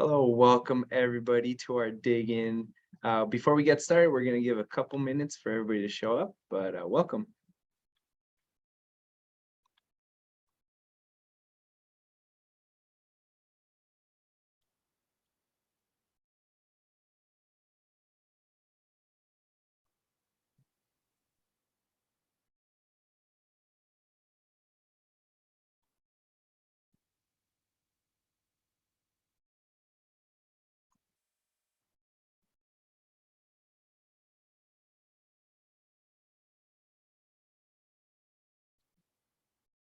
Hello, welcome everybody to our dig in. Before we get started, we're going to give a couple minutes for everybody to show up, but welcome.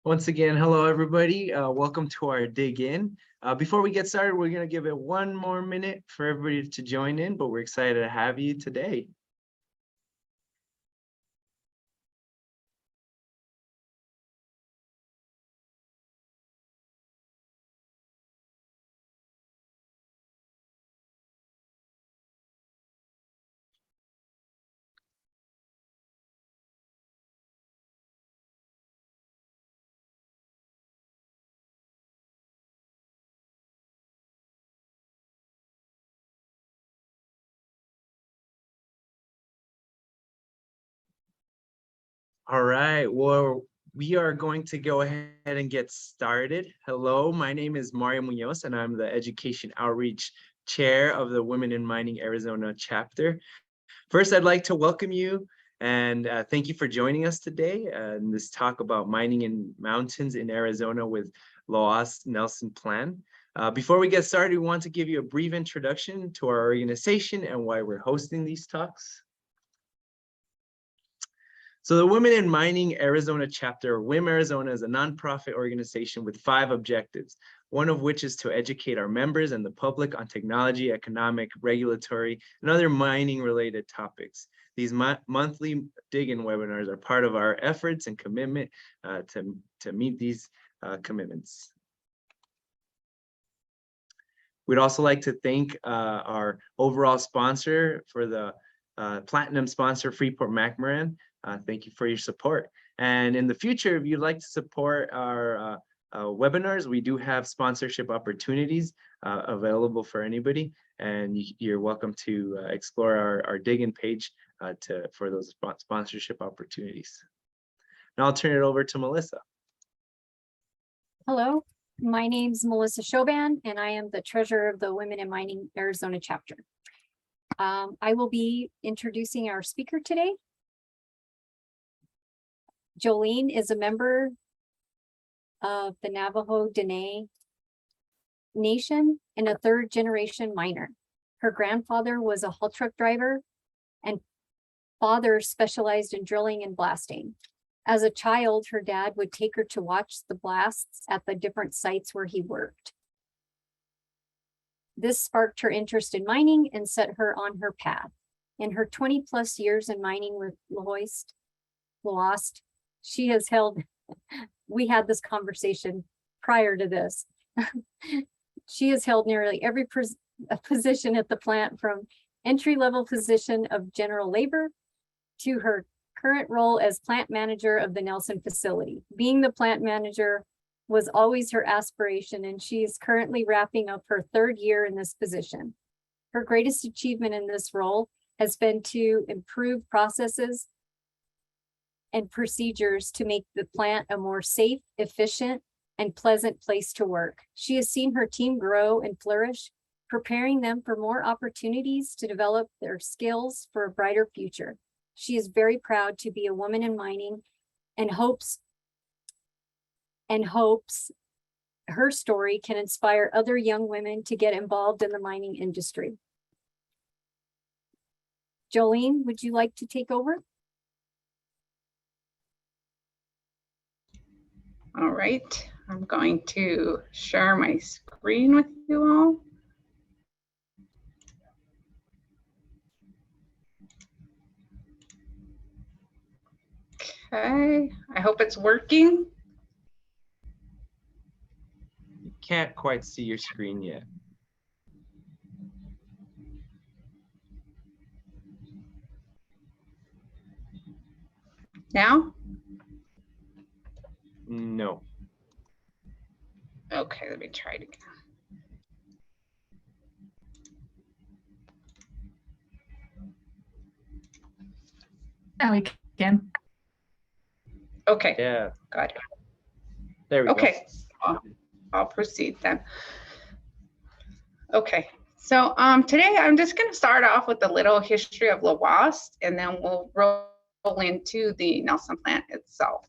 Once again, hello everybody. Welcome to our dig in. Before we get started, we're going to give it one more minute for everybody to join in, but we're excited to have you today. All right, well, we are going to go ahead and get started. Hello, my name is Mario Munoz, and I'm the Education Outreach Chair of the Women in Mining Arizona chapter. First, I'd like to welcome you and thank you for joining us today in this talk about mining in mountains in Arizona with Lhoist Nelson Plant. Before we get started, we want to give you a brief introduction to our organization and why we're hosting these talks. So the Women in Mining Arizona chapter, WIM Arizona, is a nonprofit organization with 5 objectives, one of which is to educate our members and the public on technology, economic, regulatory, and other mining-related topics. These monthly dig-in webinars are part of our efforts and commitment to meet these commitments. We'd also like to thank our overall sponsor for the platinum sponsor, Freeport-McMoRan. Thank you for your support. And in the future, if you'd like to support our webinars, we do have sponsorship opportunities available for anybody. And you're welcome to explore our dig-in page for those sponsorship opportunities. Now I'll turn it over to Melissa. Hello, my name's Melissa Choban, and I am the treasurer of the Women in Mining Arizona chapter. I will be introducing our speaker today. Jolene is a member of the Navajo Dene Nation and a 3rd-generation miner. Her grandfather was a haul truck driver and father specialized in drilling and blasting. As a child, her dad would take her to watch the blasts at the different sites where he worked. This sparked her interest in mining and set her on her path. In her 20+ years in mining with Lhoist, she has held, we had this conversation prior to this. She has held nearly every position at the plant, from entry-level position of general labor to her current role as plant manager of the Nelson facility. Being the plant manager was always her aspiration, and she is currently wrapping up her 3rd year in this position. Her greatest achievement in this role has been to improve processes and procedures to make the plant a more safe, efficient, and pleasant place to work. She has seen her team grow and flourish, preparing them for more opportunities to develop their skills for a brighter future. She is very proud to be a woman in mining and hopes her story can inspire other young women to get involved in the mining industry. Jolene, would you like to take over? All right, I'm going to share my screen with you all. Okay, I hope it's working. You can't quite see your screen yet. Now? No. Okay, let me try it again. Now we can. Okay, Yeah, got it. there we go. Okay, I'll proceed then. Okay, so today I'm just going to start off with a little history of Lhoist, and then we'll roll into the Nelson plant itself.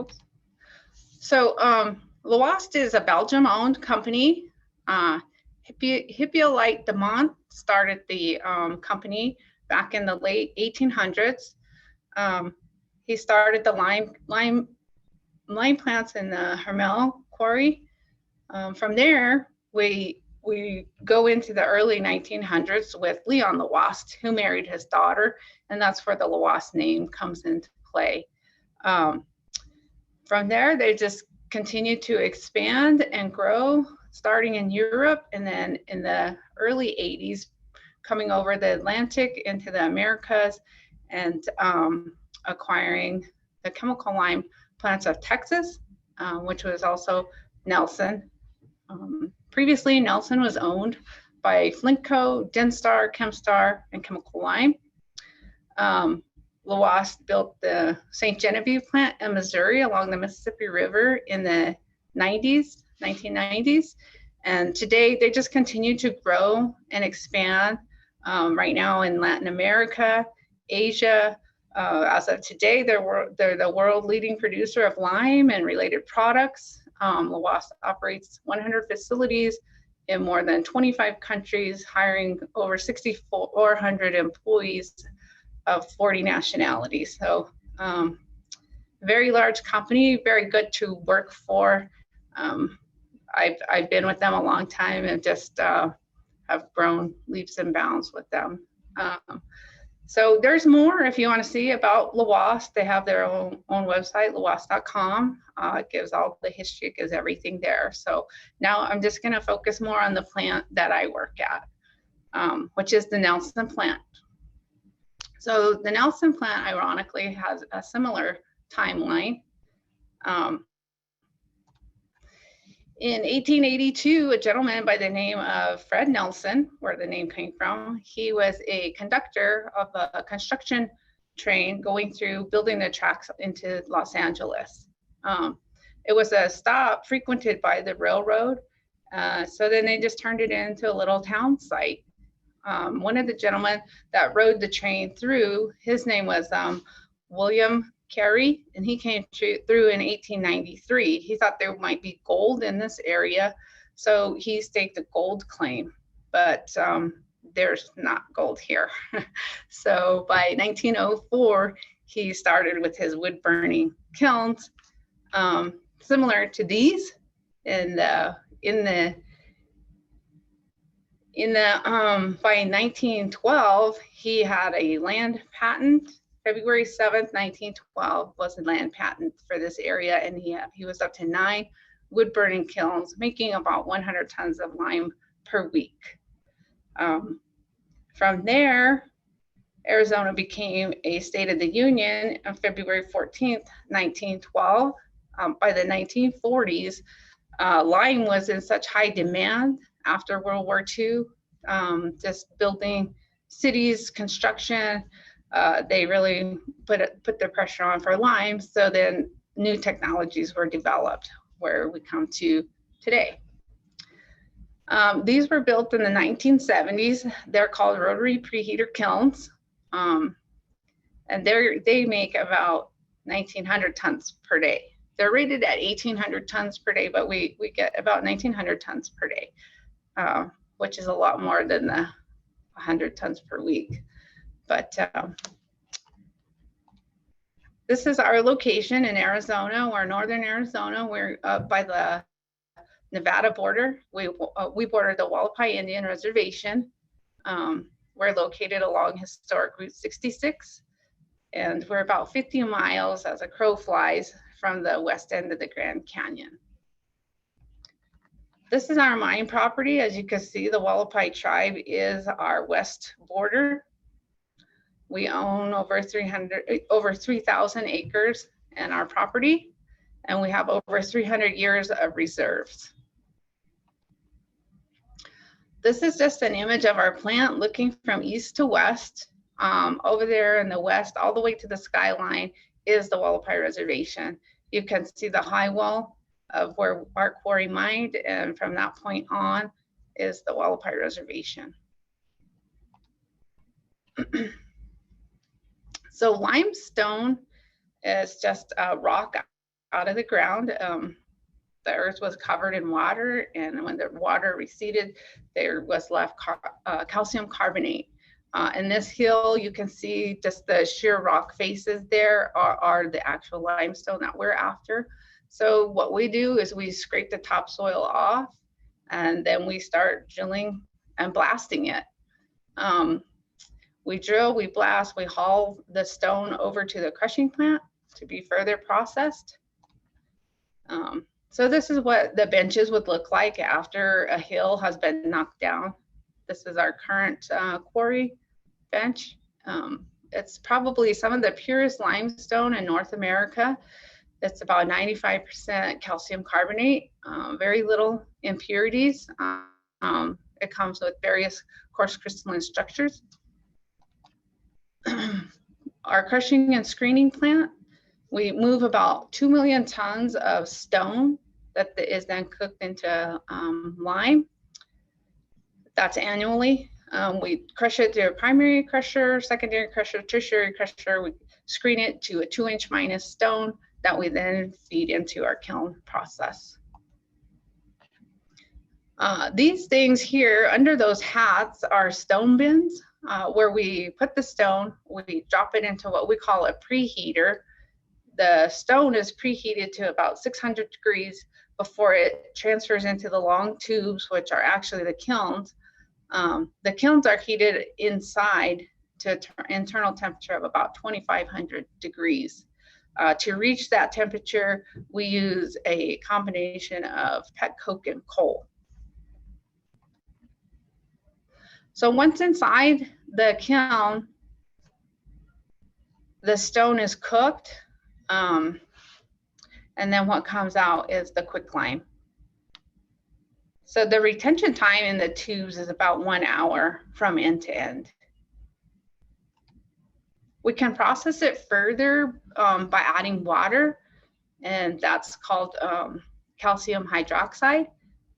Oops. So Lhoist is a Belgium-owned company. Hippolyte de Mont started the company back in the late 1800s. He started the lime plants in the Hermel quarry. From there, we go into the early 1900s with Leon Lhoist, who married his daughter, and that's where the Lhoist name comes into play. From there, they just continued to expand and grow, starting in Europe, and then in the early 80s, coming over the Atlantic into the Americas, and acquiring the chemical lime plants of Texas, which was also Nelson. Previously, Nelson was owned by Flintco, Dinstar, Chemstar, and Chemical Lime. Lhoist built the St. Genevieve plant in Missouri along the Mississippi River in the 1990s. And today they just continue to grow and expand right now in Latin America, Asia. As of today, they're the world leading producer of lime and related products. Lhoist operates 100 facilities in more than 25 countries, hiring over 6,400 employees of 40 nationalities. So very large company, very good to work for. I've been with them a long time and just have grown leaps and bounds with them. So there's more if you want to see about Lhoist. They have their own website, lhoist.com. It gives all the history, it gives everything there. So now I'm just going to focus more on the plant that I work at, which is the Nelson plant. So the Nelson plant, ironically, has a similar timeline. In 1882, a gentleman by the name of Fred Nelson, where the name came from, he was a conductor of a construction train going through building the tracks into Los Angeles. It was a stop frequented by the railroad, so then they just turned it into a little town site. One of the gentlemen that rode the train through, his name was William Carey, and he came through in 1893. He thought there might be gold in this area, so he staked a gold claim, but there's not gold here. So by 1904, he started with his wood burning kilns, similar to these. By 1912, he had a land patent. February 7th, 1912 was a land patent for this area, and he was up to 9 wood burning kilns, making about 100 tons of lime per week. From there, Arizona became a state of the union on February 14th, 1912. By the 1940s, lime was in such high demand after World War II, just building cities, construction. They really put the pressure on for lime. So then new technologies were developed where we come to today. These were built in the 1970s. They're called rotary preheater kilns. And they make about 1,900 tons per day. They're rated at 1,800 tons per day, but we get about 1,900 tons per day, which is a lot more than the 100 tons per week. But this is our location in Arizona. We're northern Arizona. We're by the Nevada border. We border the Wallapai Indian Reservation. We're located along historic Route 66, and we're about 50 miles as a crow flies from the west end of the Grand Canyon. This is our mine property. As you can see, the Wallapai tribe is our west border. We own over 3,000 acres in our property, and we have over 300 years of reserves. This is just an image of our plant looking from east to west. Over there in the west, all the way to the skyline is the Wallapai Reservation. You can see the high wall of where our quarry mined, and from that point on is the Wallapai Reservation. So limestone is just a rock out of the ground. The earth was covered in water, and when the water receded, there was left calcium carbonate. In this hill, you can see just the sheer rock faces there are the actual limestone that we're after. So what we do is we scrape the topsoil off, and then we start drilling and blasting it. We drill, we blast, we haul the stone over to the crushing plant to be further processed. So this is what the benches would look like after a hill has been knocked down. This is our current quarry bench. It's probably some of the purest limestone in North America. It's about 95% calcium carbonate, very little impurities. It comes with various coarse crystalline structures. Our crushing and screening plant, we move about 2 million tons of stone that is then cooked into lime. That's annually. We crush it through a primary crusher, secondary crusher, tertiary crusher. We screen it to a 2-inch minus stone that we then feed into our kiln process. These things here under those hats are stone bins, where we put the stone, we drop it into what we call a preheater. The stone is preheated to about 600 degrees before it transfers into the long tubes, which are actually the kilns. The kilns are heated inside to an internal temperature of about 2,500 degrees. To reach that temperature, we use a combination of pet coke and coal. So once inside the kiln, the stone is cooked, and then what comes out is the quicklime. So the retention time in the tubes is about 1 hour from end to end. We can process it further by adding water, and that's called calcium hydroxide.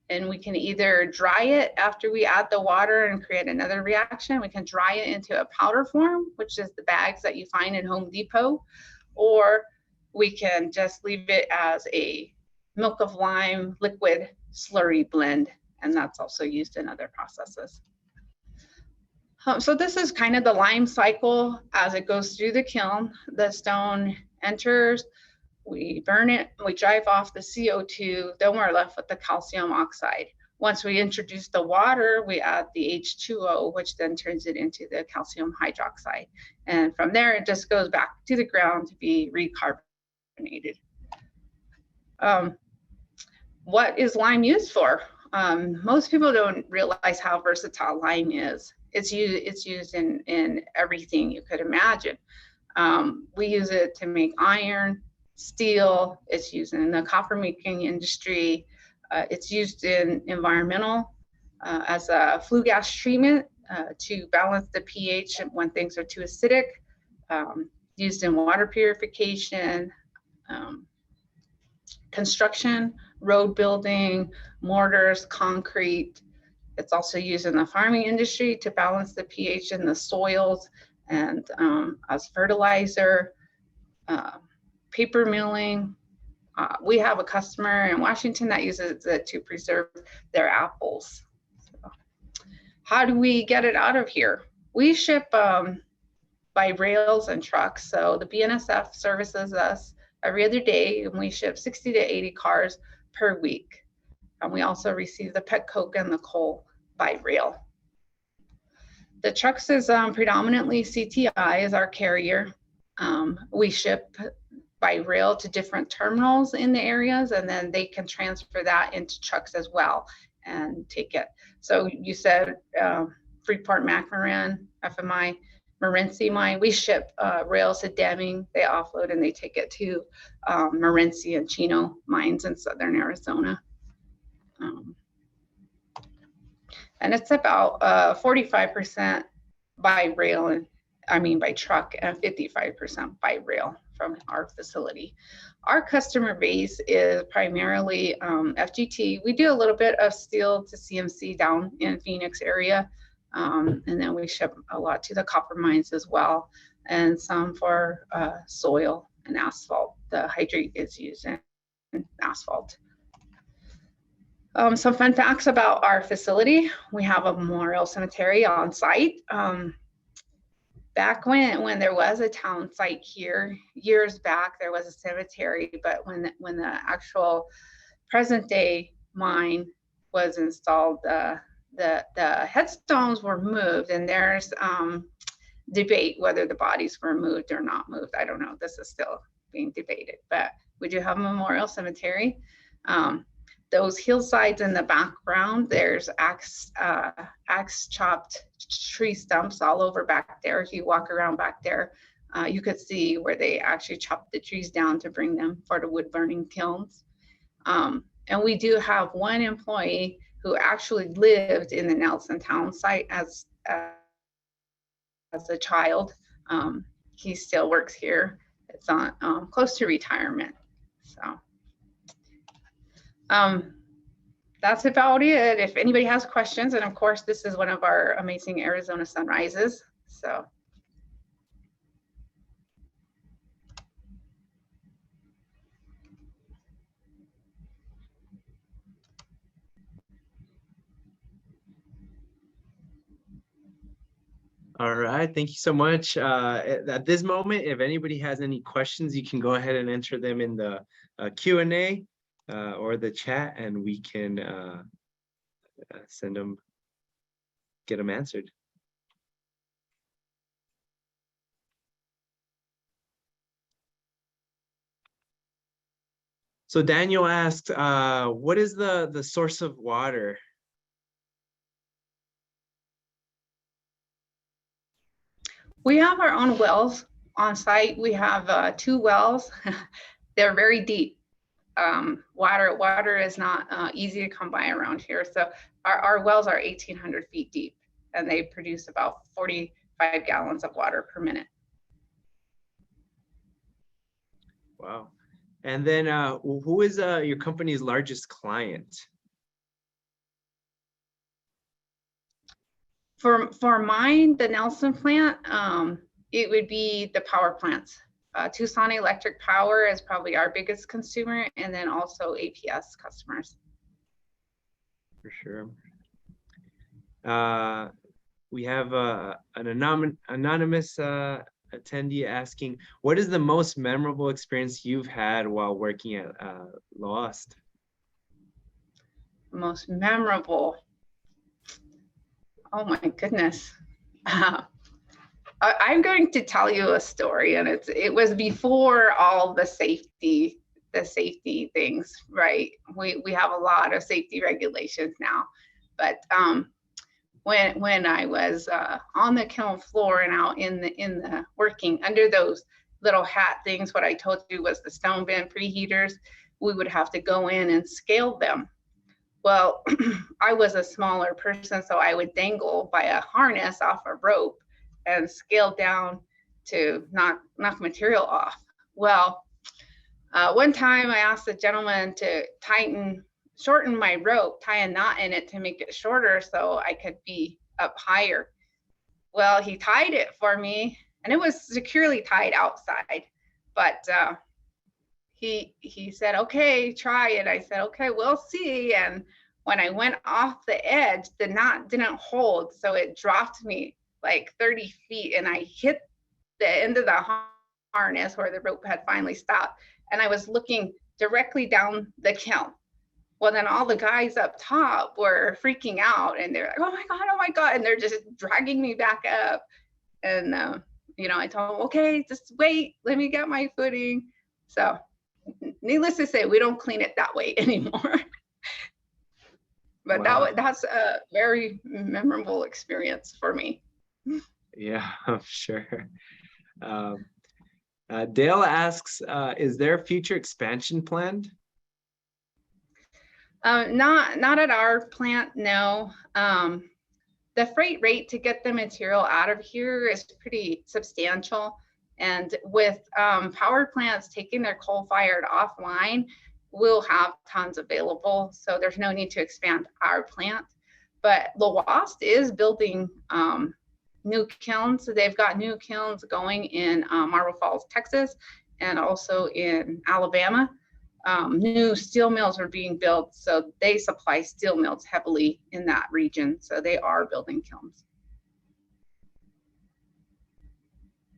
And we can either dry it after we add the water and create another reaction. We can dry it into a powder form, which is the bags that you find in Home Depot, or we can just leave it as a milk of lime liquid slurry blend, and that's also used in other processes. So this is kind of the lime cycle as it goes through the kiln. The stone enters, we burn it, we drive off the CO2, then we're left with the calcium oxide. Once we introduce the water, we add the H2O, which then turns it into the calcium hydroxide. And from there, it just goes back to the ground to be recarbonated. What is lime used for? Most people don't realize how versatile lime is. It's used in everything you could imagine. We use it to make iron, steel. It's used in the copper making industry. It's used in environmental as a flue gas treatment to balance the pH when things are too acidic. Used in water purification, construction, road building, mortars, concrete. It's also used in the farming industry to balance the pH in the soils and as fertilizer, paper milling. We have a customer in Washington that uses it to preserve their apples. So, how do we get it out of here? We ship by rails and trucks. So the BNSF services us every other day, and we ship 60 to 80 cars per week. And we also receive the pet coke and the coal by rail. The trucks is predominantly CTI is our carrier. We ship by rail to different terminals in the areas, and then they can transfer that into trucks as well and take it. So you said Freeport McMoran, FMI, Morenci mine, we ship rails to Deming, they offload and they take it to Morenci and Chino mines in southern Arizona. and it's about 45% by rail, and by truck, and 55% by rail from our facility. Our customer base is primarily FGT. We do a little bit of steel to CMC down in Phoenix area, and then we ship a lot to the copper mines as well, and some for soil and asphalt. The hydrate is used in asphalt. Some fun facts about our facility. We have a memorial cemetery on site. Back when there was a town site here, years back, there was a cemetery, but when the actual present day mine was installed, the headstones were moved, and there's debate whether the bodies were moved or not moved. I don't know. This is still being debated, but we do have a memorial cemetery. Those hillsides in the background, there's axe chopped tree stumps all over back there. If you walk around back there, you could see where they actually chopped the trees down to bring them for the wood burning kilns. And we do have one employee who actually lived in the Nelson town site as a child. He still works here. It's on close to retirement. So that's about it. If anybody has questions, and of course, this is one of our amazing Arizona sunrises. So. All right, thank you so much. At this moment, if anybody has any questions, you can go ahead and enter them in the Q&A or the chat, and we can get them answered. So Daniel asked, what is the source of water? We have our own wells on site. We have 2 wells. They're very deep. Water is not easy to come by around here. So our wells are 1,800 feet deep, and they produce about 45 gallons of water per minute. Wow. And then who is your company's largest client? For mine, the Nelson plant, it would be the power plants. Tucson Electric Power is probably our biggest consumer, and then also APS customers. For sure. We have an anonymous attendee asking, what is the most memorable experience you've had while working at Lhoist? Most memorable. Oh my goodness. I'm going to tell you a story, and it was before all the safety things, right? We have a lot of safety regulations now, but when I was on the kiln floor and out in the working under those little hat things, what I told you was the stone bend preheaters, we would have to go in and scale them. Well, I was a smaller person, so I would dangle by a harness off a rope and scale down to knock material off. Well, one time I asked the gentleman to shorten my rope, tie a knot in it to make it shorter so I could be up higher. Well, he tied it for me, and it was securely tied outside, but he said, okay, try it. I said, okay, we'll see. And when I went off the edge, the knot didn't hold, so it dropped me like 30 feet, and I hit the end of the harness where the rope had finally stopped, and I was looking directly down the kiln. Well, then all the guys up top were freaking out, and they're like, oh my God, and they're just dragging me back up. And I told them, okay, just wait, let me get my footing. So needless to say, we don't clean it that way anymore. But wow. that's a very memorable experience for me. Yeah, I'm sure. Dale asks, is there a future expansion planned? Not at our plant, no. The freight rate to get the material out of here is pretty substantial. And with power plants taking their coal-fired offline, we'll have tons available. So there's no need to expand our plant. But Lhoist is building new kilns. So they've got new kilns going in Marble Falls, Texas, and also in Alabama. New steel mills are being built, so they supply steel mills heavily in that region. So they are building kilns.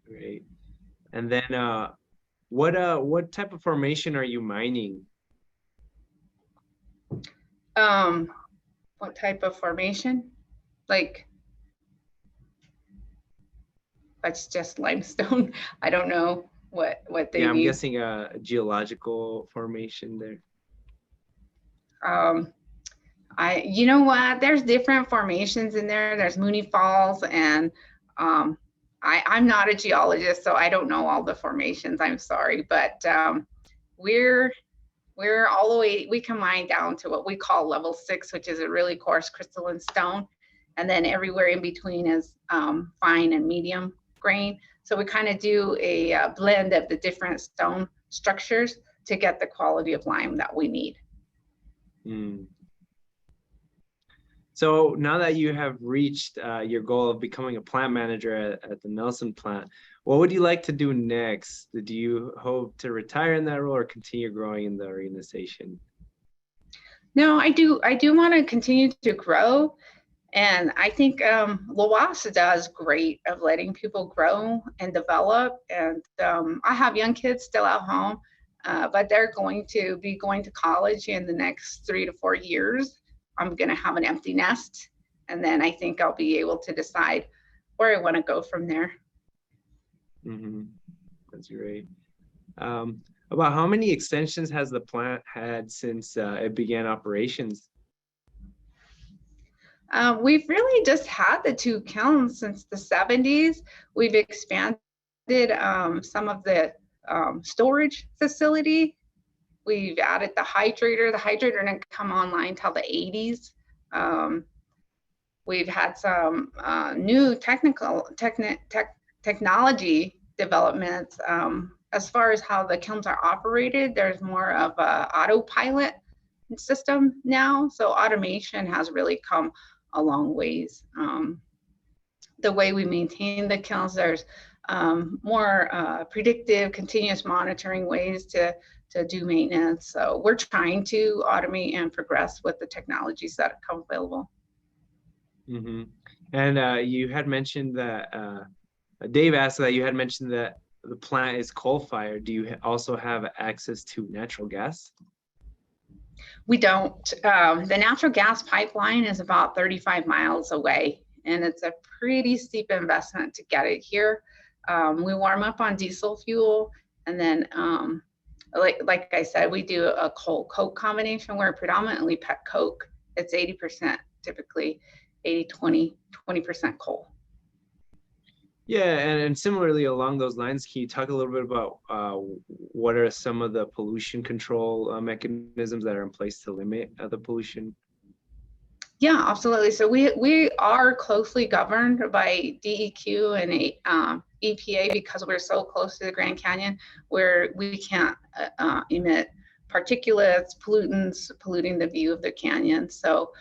Great. And then what type of formation are you mining? What type of formation? Like, that's just limestone. I don't know what they Yeah, I'm mean. guessing a geological formation there. You know what? There's different formations in there. There's Mooney Falls, and I'm not a geologist, so I don't know all the formations. I'm sorry, but we're all the way. We can mine down to what we call level 6, which is a really coarse crystalline stone, and then everywhere in between is fine and medium grain. So we kind of do a blend of the different stone structures to get the quality of lime that we need. Mm. So now that you have reached your goal of becoming a plant manager at the Nelson plant, what would you like to do next? Do you hope to retire in that role or continue growing in the organization? No, I do want to continue to grow. And I think Lhoist does great of letting people grow and develop. And I have young kids still at home, but they're going to be going to college in the next 3 to 4 years. I'm going to have an empty nest. And then I think I'll be able to decide where I want to go from there. Mm-hmm. That's great. About how many extensions has the plant had since it began operations? We've really just had the 2 kilns since the 70s. We've expanded some of the storage facility. We've added the hydrator. The hydrator didn't come online till the 80s. We've had some new technology developments. As far as how the kilns are operated, there's more of a autopilot system now. So automation has really come a long ways. The way we maintain the kilns, there's more predictive, continuous monitoring ways to do maintenance. So we're trying to automate and progress with the technologies that come available. Mm-hmm. And you had mentioned that, Dave asked that you had mentioned that the plant is coal-fired. Do you also have access to natural gas? We don't. The natural gas pipeline is about 35 miles away, and it's a pretty steep investment to get it here. We warm up on diesel fuel, and then like I said, we do a coal coke combination. We're predominantly pet coke. It's 80% typically, 20% coal. Yeah, and similarly along those lines, can you talk a little bit about what are some of the pollution control mechanisms that are in place to limit the pollution? Yeah, absolutely. So we are closely governed by DEQ and EPA because we're so close to the Grand Canyon, where we can't emit particulates, pollutants, polluting the view of the canyon. So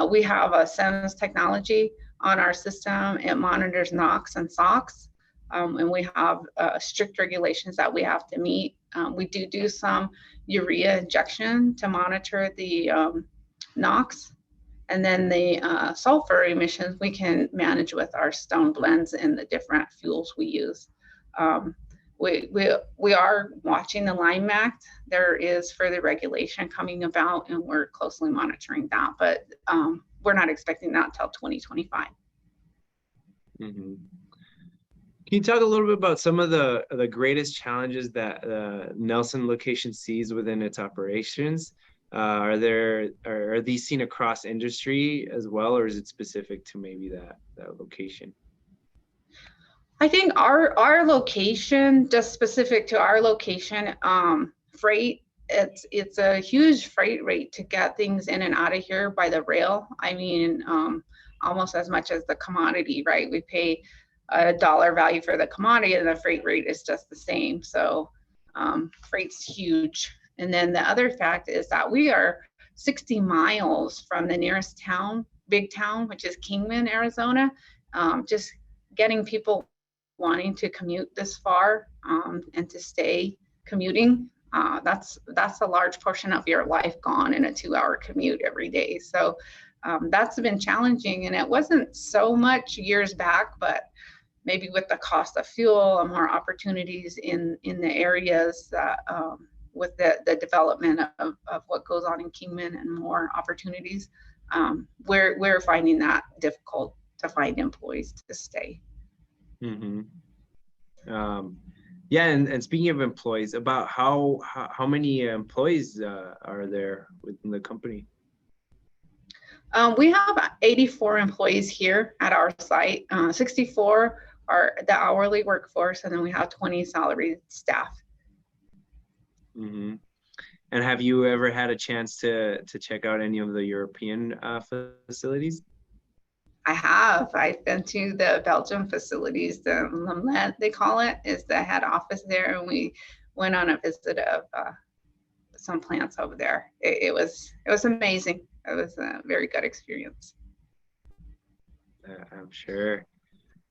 we have a SENS technology on our system. It monitors NOx and SOx, and we have strict regulations that we have to meet. We do some urea injection to monitor the NOx, and then the sulfur emissions we can manage with our stone blends and the different fuels we use. We are watching the Lime Act. There is further regulation coming about, and we're closely monitoring that, but we're not expecting that until 2025. Mm-hmm. Can you talk a little bit about some of the greatest challenges that the Nelson location sees within its operations? Are these seen across industry as well, or is it specific to maybe that location? I think our location, just specific to our location, freight it's a huge freight rate to get things in and out of here by the rail. I mean, almost as much as the commodity, right? We pay a dollar value for the commodity and the freight rate is just the same. So freight's huge. And then the other fact is that we are 60 miles from the nearest town, big town, which is Kingman, Arizona. Just getting people wanting to commute this far and to stay commuting, that's a large portion of your life gone in a 2-hour commute every day. So that's been challenging, and it wasn't so much years back, but maybe with the cost of fuel and more opportunities in the areas that with the development of what goes on in Kingman and more opportunities, we're finding that difficult to find employees to stay. Mm-hmm. Yeah, and speaking of employees, about how many employees are there within the company? We have 84 employees here at our site. 64 are the hourly workforce, and then we have 20 salaried staff. Mm-hmm. And have you ever had a chance to check out any of the European facilities? I have. I've been to the Belgium facilities. The Limestone, they call it, is the head office there, and we went on a visit of some plants over there. It was amazing. It was a very good experience. I'm sure.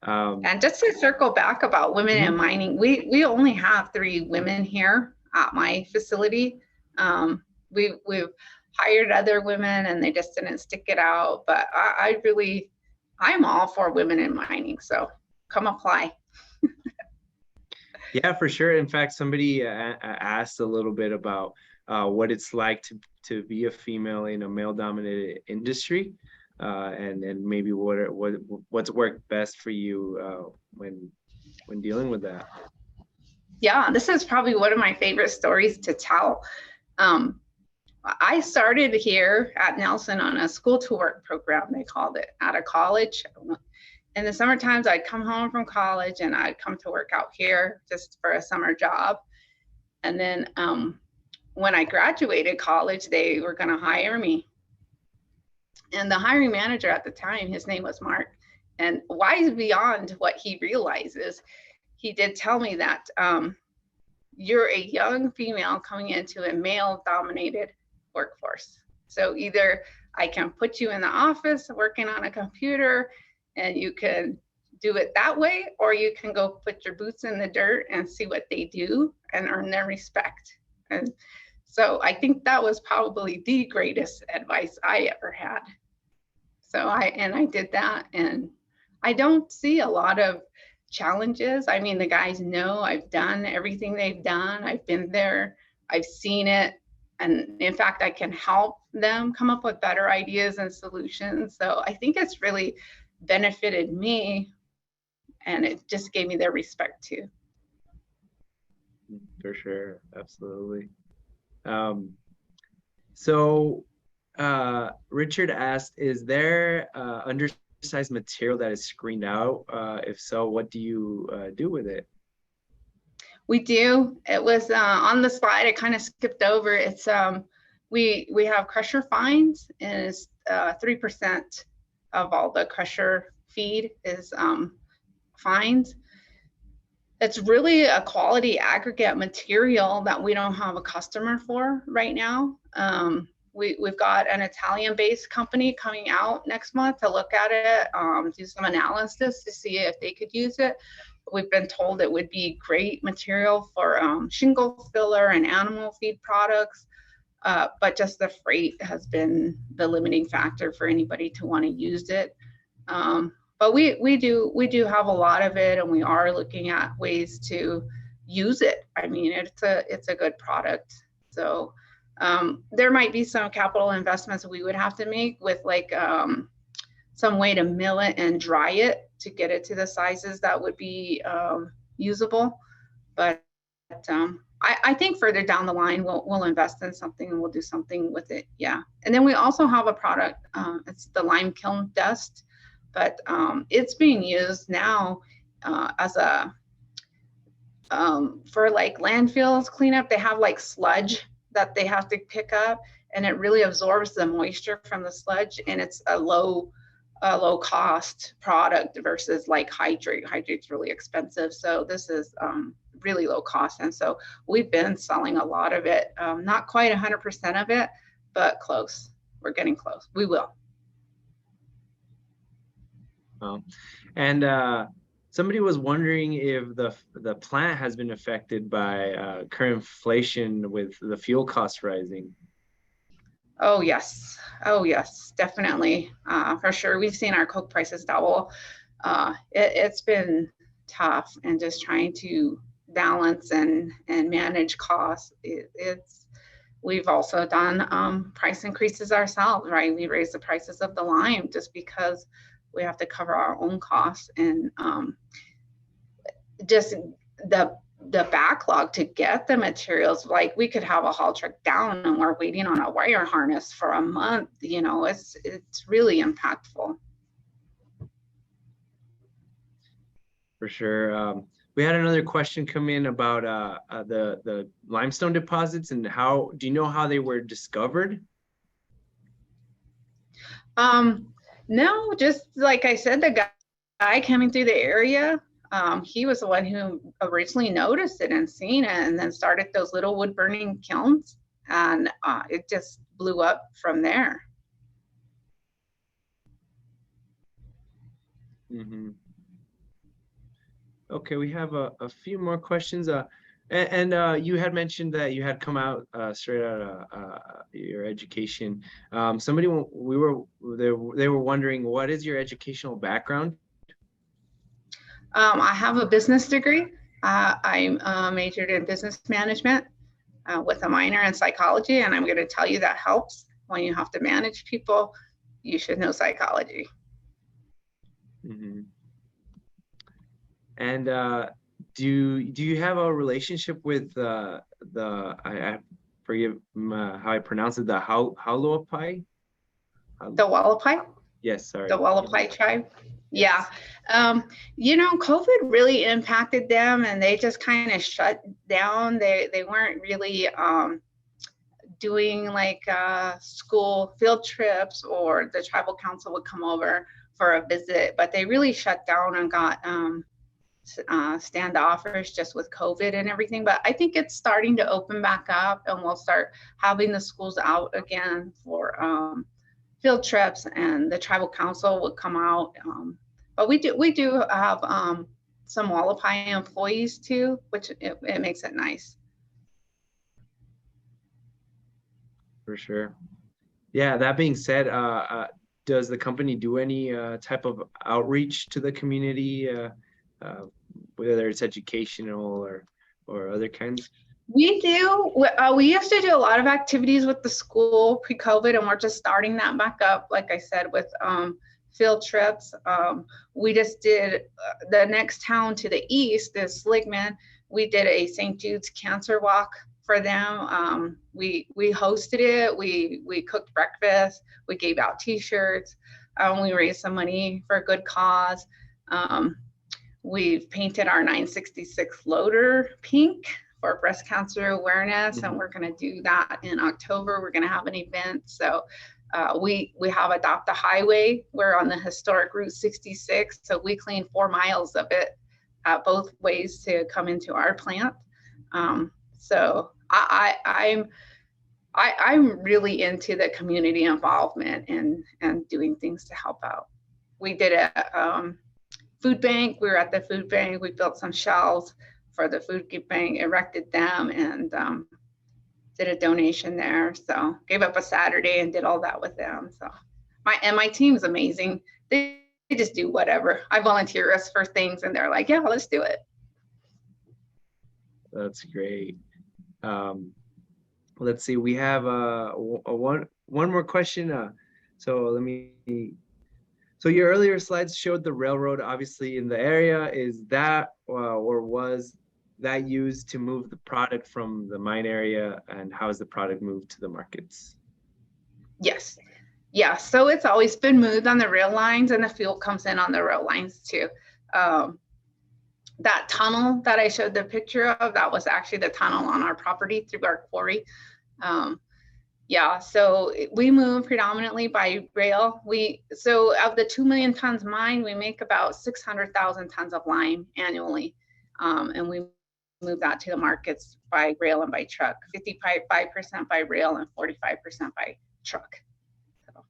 And just to circle back about women in mining, we only have 3 women here at my facility. We've hired other women and they just didn't stick it out. But I'm all for women in mining, so come apply. Yeah, for sure. In fact, somebody asked a little bit about what it's like to be a female in a male-dominated industry, and maybe what's worked best for you when dealing with that. Yeah, this is probably one of my favorite stories to tell. I started here at Nelson on a school to work program, they called it, out of college. In the summer times, I'd come home from college and I'd come to work out here just for a summer job. And then when I graduated college, they were going to hire me. And the hiring manager at the time, his name was Mark, and wise beyond what he realizes, he did tell me that you're a young female coming into a male-dominated workforce. So either I can put you in the office working on a computer and you can do it that way, or you can go put your boots in the dirt and see what they do and earn their respect. And so I think that was probably the greatest advice I ever had. So I did that, and I don't see a lot of challenges. I mean, the guys know I've done everything they've done. I've been there, I've seen it. And in fact, I can help them come up with better ideas and solutions. So I think it's really benefited me, and it just gave me their respect too. For sure, absolutely. So Richard asked, is there undersized material that is screened out? If so, what do you do with it? We do. It was on the slide. I kind of skipped over. It's we have crusher fines, and it's 3% of all the crusher feed is fines. It's really a quality aggregate material that we don't have a customer for right now. We've got an Italian-based company coming out next month to look at it, do some analysis to see if they could use it. We've been told it would be great material for shingle filler and animal feed products, but just the freight has been the limiting factor for anybody to want to use it. But we do have a lot of it, and we are looking at ways to use it. I mean, it's a good product. So there might be some capital investments we would have to make with like some way to mill it and dry it to get it to the sizes that would be usable. But I think further down the line, we'll invest in something and we'll do something with it. Yeah. And then we also have a product, it's the lime kiln dust, but it's being used now as a, for like landfills cleanup. They have like sludge that they have to pick up, and it really absorbs the moisture from the sludge, and it's a low cost product versus like hydrate. Hydrate's really expensive. So this is really low cost. And so we've been selling a lot of it, not quite 100% of it, but close. We're getting close. We will. And somebody was wondering if the plant has been affected by current inflation with the fuel costs rising. Oh yes, definitely, for sure. We've seen our Coke prices double. It's been tough, and just trying to balance and manage costs. We've also done price increases ourselves, right? We raised the prices of the lime just because we have to cover our own costs, and just the backlog to get the materials. Like, we could have a haul truck down and we're waiting on a wire harness for a month. You know, it's really impactful. For sure. We had another question come in about the limestone deposits, and how do you know how they were discovered? No, just like I said, the guy coming through the area, he was the one who originally noticed it and seen it, and then started those little wood burning kilns, and it just blew up from there. Mm-hmm. Okay, we have a few more questions. And you had mentioned that you had come out straight out of your education. They were wondering, what is your educational background? I have a business degree. I majored in business management with a minor in psychology, and I'm going to tell you that helps when you have to manage people. You should know psychology. Mm-hmm. And do you have a relationship with I forgive how I pronounce it, the Haulopai? The Wallapai? Yes, sorry. The Wallapai tribe? Yeah. You know, COVID really impacted them, and they just kind of shut down. They weren't really doing like school field trips, or the tribal council would come over for a visit, but they really shut down and got standoffish just with COVID and everything. But I think it's starting to open back up, and we'll start having the schools out again for field trips, and the tribal council would come out. But we do have some Wallapai employees too, which it makes it nice. For sure. Yeah, that being said, does the company do any type of outreach to the community, whether it's educational or other kinds? We do. We used to do a lot of activities with the school pre-COVID, and we're just starting that back up, like I said, with field trips. We just did the next town to the east, is Sligman. We did a St. Jude's Cancer Walk for them. We hosted it. We cooked breakfast. We gave out T-shirts. We raised some money for a good cause. We've painted our 966 loader pink for breast cancer awareness, and we're going to do that in October. We're going to have an event. So we have Adopt a Highway. We're on the historic Route 66, so we clean 4 miles of it both ways to come into our plant. So I'm really into the community involvement and doing things to help out. We did a food bank. We were at the food bank. We built some shelves for the food bank, erected them, and did a donation there. So gave up a Saturday and did all that with them. So my team's amazing. They just do whatever. I volunteer us for things, and they're like, yeah, let's do it. That's great. Let's see. We have one more question. So your earlier slides showed the railroad obviously in the area. Is that or was that used to move the product from the mine area, and how is the product moved to the markets? Yes. Yeah, so it's always been moved on the rail lines, and the fuel comes in on the rail lines too. That tunnel that I showed the picture of, that was actually the tunnel on our property through our quarry. Yeah, so we move predominantly by rail. So of the 2 million tons mined, we make about 600,000 tons of lime annually. And we move that to the markets by rail and by truck, 55% by rail and 45% by truck. So,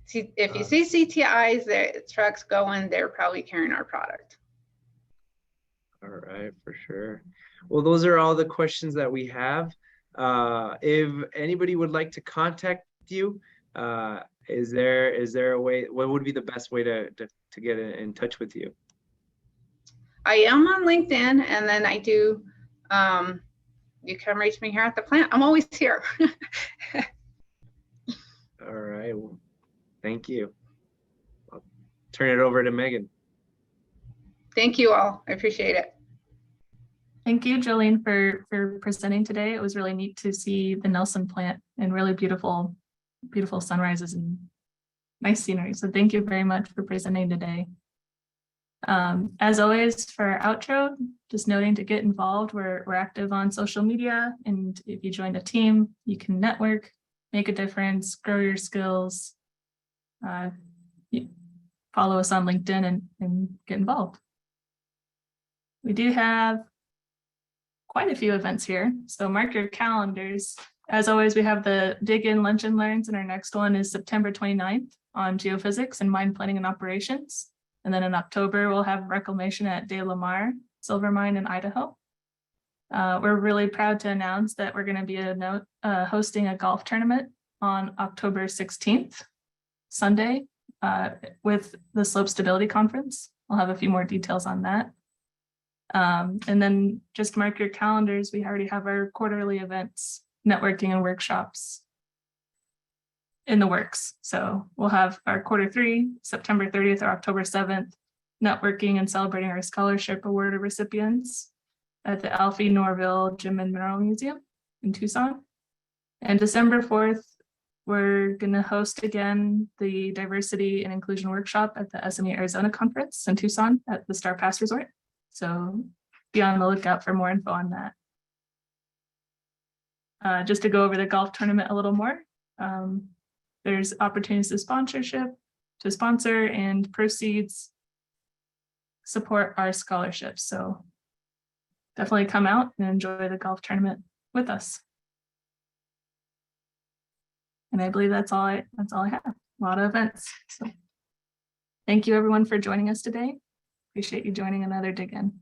see, if you see CTIs, the trucks going, they're probably carrying our product. All right, for sure. Well, those are all the questions that we have. If anybody would like to contact you, is there a way, what would be the best way to get in touch with you? I am on LinkedIn, and then I do, you can reach me here at the plant. I'm always here. All right, well, thank you. I'll turn it over to Megan. Thank you all. I appreciate it. Thank you, Jolene, for presenting today. It was really neat to see the Nelson plant and really beautiful sunrises and nice scenery. So thank you very much for presenting today. As always, for our outro, just noting to get involved. We're active on social media, and if you join a team, you can network, make a difference, grow your skills. Follow us on LinkedIn and get involved. We do have quite a few events here, so mark your calendars. As always, we have the Dig In Lunch and Learns, and our next one is September 29th on geophysics and mine planning and operations. And then in October, we'll have reclamation at De La Mar Silver Mine in Idaho. We're really proud to announce that we're going to be hosting a golf tournament on October 16th, Sunday, with the Slope Stability Conference. I'll have a few more details on that. And then just mark your calendars. We already have our quarterly events, networking and workshops in the works. So we'll have our Q3, September 30th or October 7th, networking and celebrating our scholarship award recipients at the Alfie Norville Gem and Mineral Museum in Tucson. And December 4th, we're going to host again the Diversity and Inclusion Workshop at the SME Arizona Conference in Tucson at the Star Pass Resort. So be on the lookout for more info on that. Just to go over the golf tournament a little more, there's opportunities to sponsor and proceeds support our scholarships. So definitely come out and enjoy the golf tournament with us. And I believe that's all I have. A lot of events. So thank you everyone for joining us today. Appreciate you joining another Dig In.